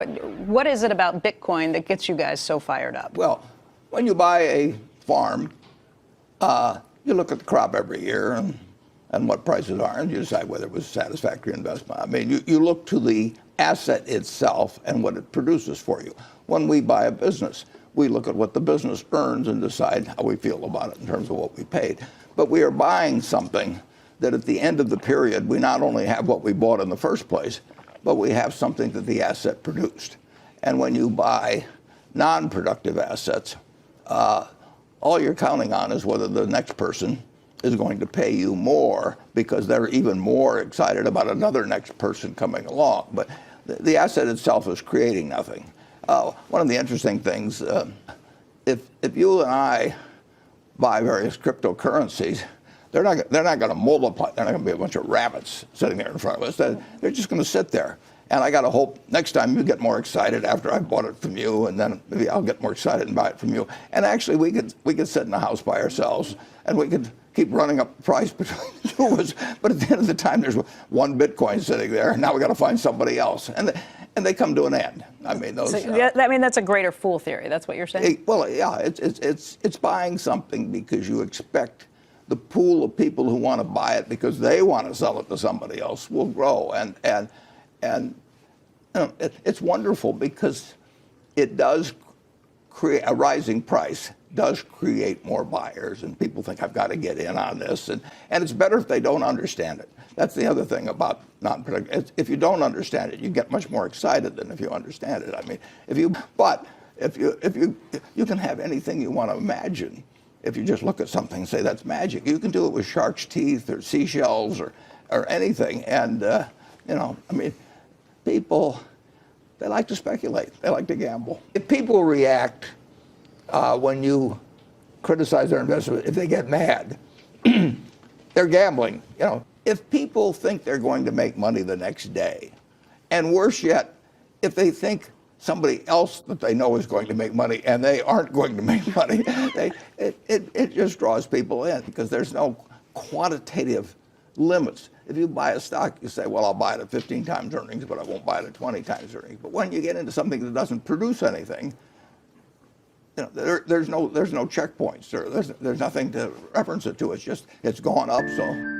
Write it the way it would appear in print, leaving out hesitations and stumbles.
What is it about Bitcoin that gets you guys so fired up? Well, when you buy a farm, you look at the crop every year and what prices are, and you decide whether it was a satisfactory investment. I mean, you look to the asset itself and what it produces for you. When we buy a business, we look at what the business earns and decide how we feel about it in terms of what we paid. But we are buying something that at the end of the period, we not only have what we bought in the first place, but we have something that the asset produced. And when you buy non-productive assets, all you're counting on is whether the next person is going to pay you more because they're even more excited about another next person coming along. But the asset itself is creating nothing. One of the interesting things, if you and I buy various cryptocurrencies, they're not going to multiply. They're not going to be a bunch of rabbits sitting there in front of us. They're just going to sit there. And I got to hope next time you get more excited after I bought it from you, and then maybe I'll get more excited and buy it from you. And actually, we could sit in the house by ourselves, and we could keep running up the price between the two of us. But at the end of the time, there's one Bitcoin sitting there, and now we got to find somebody else. And they come to an end. I mean, those. So, that's a greater fool theory. That's what you're saying. Well, yeah, it's buying something because you expect the pool of people who want to buy it because they want to sell it to somebody else will grow, and it's wonderful because it does create a rising price. Does create more buyers, and people think I've got to get in on this, and it's better if they don't understand it. That's the other thing about non-productive. If you don't understand it, you get much more excited than if you understand it. I mean, if you can have anything you want to imagine. If you just look at something and say that's magic, you can do it with shark's teeth or seashells or anything. And I mean, people, they like to speculate. They like to gamble. If people react when you criticize their investment, if they get mad, they're gambling. If people think they're going to make money the next day, and worse yet, if they think somebody else that they know is going to make money and they aren't going to make money, it just draws people in because there's no quantitative limits. If you buy a stock, you say, well, I'll buy it at 15 times earnings, but I won't buy it at 20 times earnings. But when you get into something that doesn't produce anything, there's no checkpoints. There's nothing to reference it to. It's gone up, so